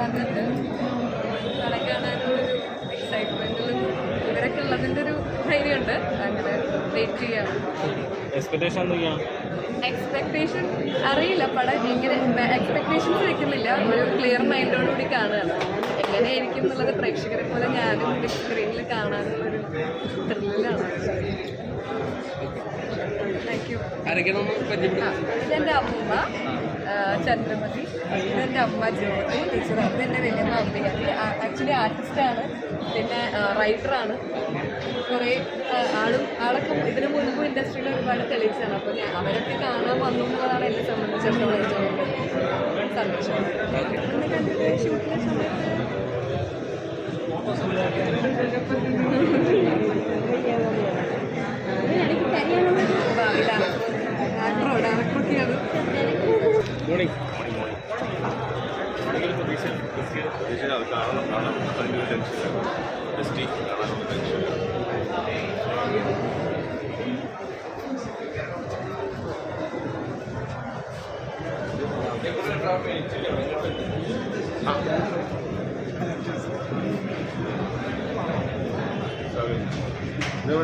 വന്നിട്ട് പടം കാണാനുള്ളൊരു എക്സൈറ്റ്മെൻറ്റിലും ഇവരൊക്കെ ഉള്ളതിൻ്റെ ഒരു ധൈര്യമുണ്ട്. അങ്ങനെ വെയിറ്റ് ചെയ്യാം. എക്സ്പെക്ടേഷൻ അറിയില്ല, പടം എങ്ങനെ എക്സ്പെക്ടേഷൻസ് വെക്കുന്നില്ല. ഒരു ക്ലിയർ മൈൻഡോടുകൂടി കാണുകയാണ്. എങ്ങനെയായിരിക്കും എന്നുള്ളത് പ്രേക്ഷകരെ പോലെ ഞാനും ബിഗ് സ്ക്രീനിൽ കാണാനുള്ളൊരു ത്രില്ലിലാണ്. Thank you. ഇതെൻ്റെ അമ്മ ചന്ദ്രമതി, ഇതെൻ്റെ അമ്മ ജ്യോതി ടീച്ചർ, ഇതെൻ്റെ വലിയമ്മ അമ്പികാരി. ആക്ച്വലി ആർട്ടിസ്റ്റാണ്, പിന്നെ റൈറ്ററാണ്. കുറേ ആളൊക്കെ ഇതിനു മുൻപ് ഇൻഡസ്ട്രിയിൽ ഒരുപാട് തെളിയിച്ചാണ്. അപ്പോൾ അവരൊക്കെ കാണാൻ വന്നു എന്നുള്ളതാണ് എന്നെ സംബന്ധിച്ചിടത്തോളം ഏറ്റവും സന്തോഷം. എന്നെ കണ്ടിട്ട് ഷൂട്ടിൻ്റെ സമയത്ത് എനിക്ക് കരിയാനുള്ള ഭാവിയിലാണ് ഡയറക്ടറൊക്കെയാണ്.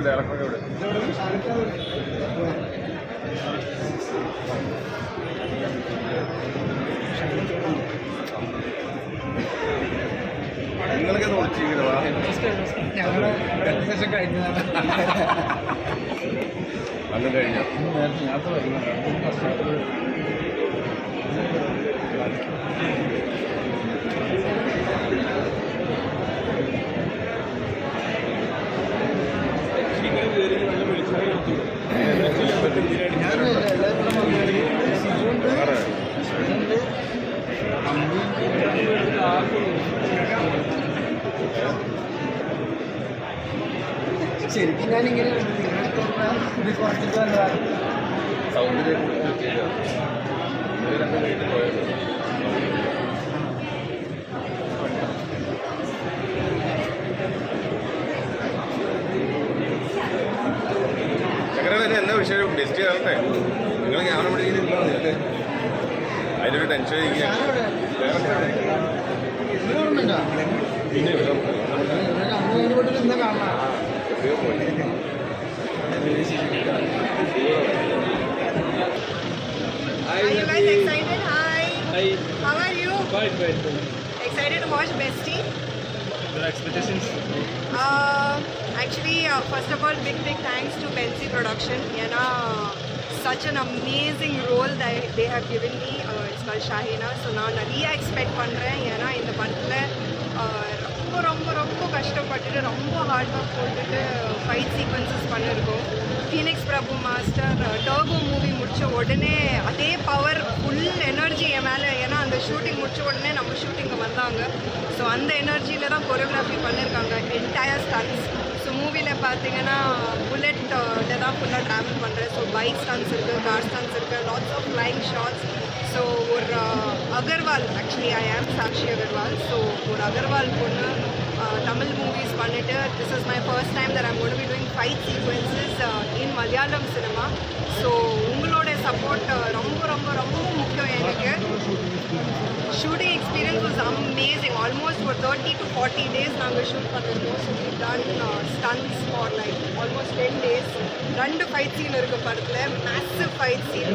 ഡയറക്ടറൊക്കെ ഇവിടെ നിങ്ങളൊക്കെ നോക്കിയിരിക്കുന്നതാ. ഞങ്ങൾ സെഷൻ കഴിഞ്ഞതാണ്. അന്ന് കഴിഞ്ഞ യാത്ര ശരിക്കും ഞാനിങ്ങനെ ഇത് കുറച്ചിട്ട് വന്നതാണ്. സൗന്ദര്യം പോയത് ചക്കര എന്നാ വിഷയം ടെസ്റ്റ് ചെയ്യാറട്ടെ. നിങ്ങൾ ക്യാമറ പിടിക്കുന്നില്ല അല്ലേ? അതിനൊരു ടെൻഷൻ പിന്നെ എന്താ കാണാം. Are you guys excited? Hi. Hi. How are you? Quite. Excited to watch Bestie? Your expectations? Actually, first of all, big thanks to Bensi Production. Such an amazing role that they have given me. It's called Shahina. So now நிறைய expect பண்ணுறேன். ஏன்னா இந்த படத்தில் ரொம்ப கஷ்டப்பட்டுட்டு ரொம்ப hard work போட்டுட்டு fight sequences பண்ணியிருக்கோம். ஃபீனிக்ஸ் பிரபு மாஸ்டர் டர்போ மூவி முடித்த உடனே அதே பவர் ஃபுல் எனர்ஜி என் மேலே. ஏன்னா அந்த ஷூட்டிங் முடித்த உடனே நம்ம ஷூட்டிங்கு வந்தாங்க. ஸோ அந்த எனர்ஜியில் தான் கொரியோகிராஃபி பண்ணியிருக்காங்க, என்டையர் ஸ்டன்ஸ். ஸோ மூவியில் பார்த்தீங்கன்னா புல்லெட்டில் தான் ஃபுல்லாக ட்ராவல் பண்ணுறேன். ஸோ பைக் ஸ்டன்ஸ் இருக்குது, கார் ஸ்டன்ஸ் இருக்குது, lots of flying shots. So ஒரு அகர்வால், ஆக்சுவலி ஐ ஆம் சாக்ஷி அகர்வால். ஸோ ஒரு அகர்வால் பொண்ணு தமிழ் மூவிஸ் பண்ணிட்டு this is my first time that I'm going to be doing fight sequences in Malayalam cinema. So உங்களோட support ரொம்ப முக்கியம் எனக்கு. Shooting experience was amazing. Almost ஒரு 30 to 40 days நாங்கள் ஷூட் பண்ணியிருக்கோம். So we done stunts for like almost 10 days. 2 fight scene இருக்குது படத்தில், massive fight scene.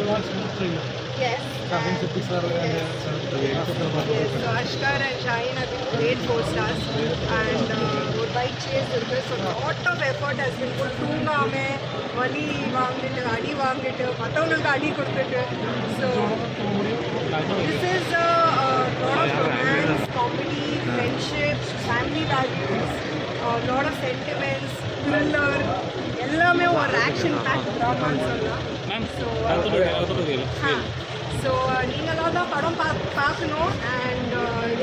Yes. So Ashkar and Shaheen have been great co-stars, and ஒரு bike chase இருக்குது. So lot of effort has been put. தூங்காம வலி வாங்கிட்டு அடி வாங்கிட்டு மற்றவங்களுக்கு அடி கொடுத்துட்டு. So this is a lot of romance, comedy, friendship, family values, lot of sentiments, thriller, எல்லாமே ஒரு ஆக்ஷன் பேக் ட்ராமான்னு சொல்லலாம். ஸோ நீங்களாக தான் படம் பார்க்கணும் அண்ட்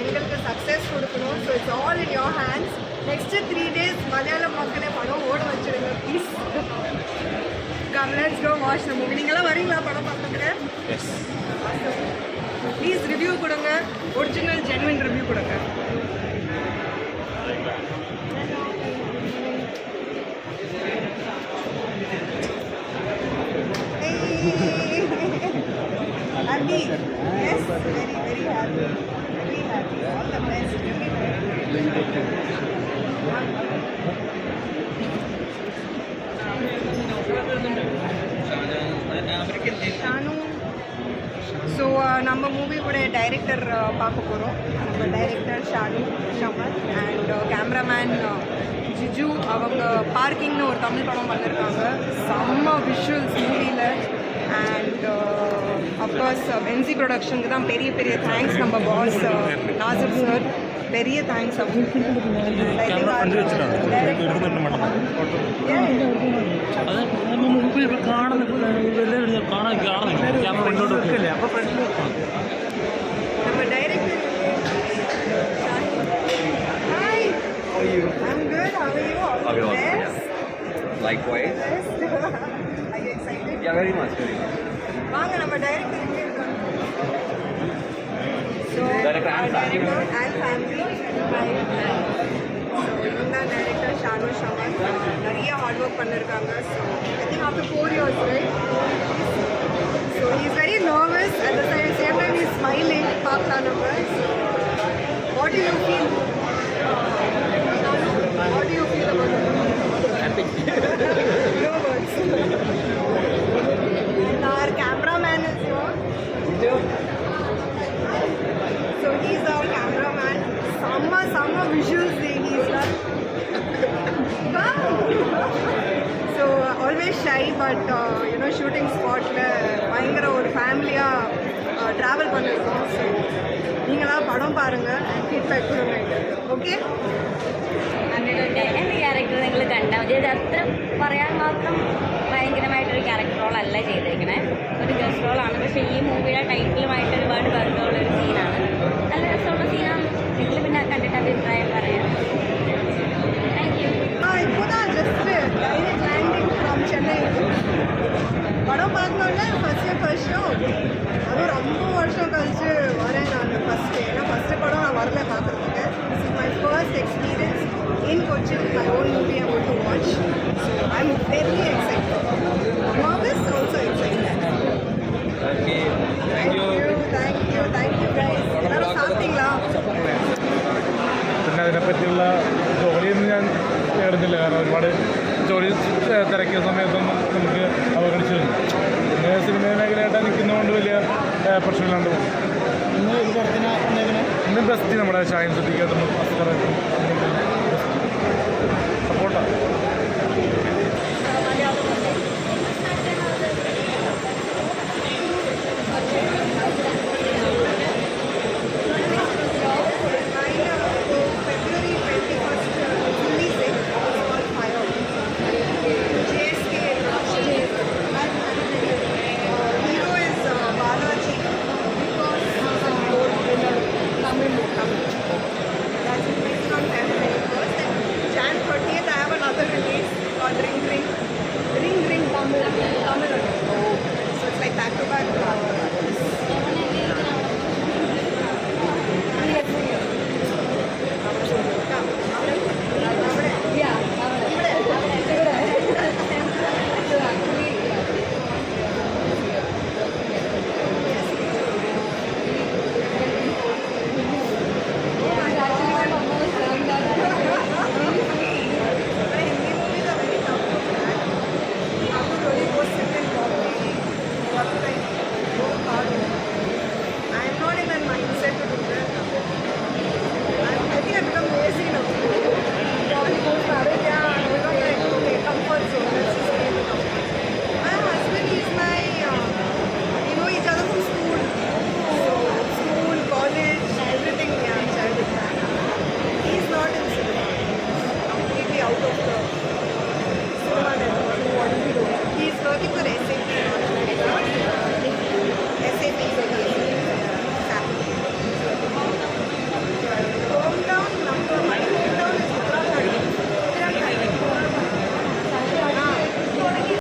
எங்களுக்கு சக்ஸஸ் கொடுக்கணும். So it's all in your hands. Next 3 days Malayalam மக்களே படம் ஓட வச்சுடுங்க please. Let's go watch the movie. நீங்களாம் வரீங்களா படம் பார்க்குறதுக்கு? ப்ளீஸ் ரிவ்யூ கொடுங்க, ஒரிஜினல் ஜென்வின் ரிவ்யூ கொடுங்க. Happy? Yes, very happy. Very happy. happy. All the best. So நம்ம மூவியோட டைரக்டர் பார்க்க போகிறோம். நம்ம director Shanu Samad and cameraman Jiju. அவங்க பார்க்கிங்னு ஒரு தமிழ் படம் பண்ணியிருக்காங்க. செம்ம விஷுவல்ஸ் மூவியில். அண்ட் அஃப்கோர்ஸ் பென்சி ப்ரொடக்ஷனுக்கு தான் பெரிய பெரிய தேங்க்ஸ். நம்ம பாஸ் நாசர் சார் பெரிய தேங்க்ஸ். நம்ம director hi, I'm good. How are you? All the best. Likewise. Are you excited? Yeah, very much, very much. வாங்க நம்ம டைரக்டர் இங்கே இருக்காங்க. So Director and family. And family. So இவங்க தான் director Shanu ஷமத். நிறைய hard work பண்ணியிருக்காங்க. So I think after 4 years, right? So he is very nervous. At the same time he is smiling. பார்க்கலாம் நம்ம. What do you feel? What do you feel about the movie? Happy. No words. And our cameraman is here. So he's our cameraman. Summer visuals he's done. Wow. So always shy, but shooting spot la பயங்கர ஒரு ஃபேமிலியா travel பண்ணிருக்கோம். So நீங்களாம் படம் பாருங்க and feedback கொடுங்க. Okay? എൻ്റെ character നിങ്ങൾ കണ്ടാൽ മതി. അത് അത്ര പറയാൻ മാത്രം ഭയങ്കരമായിട്ടൊരു ക്യാരക്ടർ റോളല്ല ചെയ്തേക്കണേ. ഒരു ഗസ്റ്റ് റോളാണ്. പക്ഷേ ഈ മൂവിയുടെ ടൈറ്റിലുമായിട്ട് ഒരുപാട് ബന്ധമുള്ളൊരു സീനാണ്. നല്ല രസമുള്ള സീനാണ്. നിങ്ങൾ പിന്നെ കണ്ടിട്ട് അഭിപ്രായം പറയാം. Thank you. இப்போதான் just direct landing from Chennai. படம் பார்க்கணுன்னா ஃபர்ஸ்ட் ஷோ. அதுவும் ரொம்ப வருஷம் கழிச்சு வரேன் நான் ஃபஸ்ட்டு. ஏன்னா ஃபஸ்ட்டு படம் நான் வரல பார்க்குறதுக்கு. This is my first experience in Cochin. My own movie I want to watch. So I am very excited. Nervous also excited. Okay. Thank you. Thank you guys. எல்லாரும் സാപ്പിട്ടீங்களா? പിന്നെ അതിനെപ്പറ്റിയുള്ള ജോലിയൊന്നും ഞാൻ ചേർന്നില്ല. കാരണം ഒരുപാട് ജോലി തിരക്കിയ സമയത്തൊന്നും നമുക്ക് അവഗണിച്ചിരുന്നു. പിന്നെ സിനിമ മേഖലയായിട്ട് നിൽക്കുന്നതുകൊണ്ട് വലിയ പ്രശ്നമില്ലാണ്ട് പോകും. ഇന്ന് ബെസ്റ്റ് നമ്മുടെ ഷാഹിൻ സിദ്ദീഖായിട്ടും അസ്കറായിട്ടും സപ്പോർട്ടാണ്.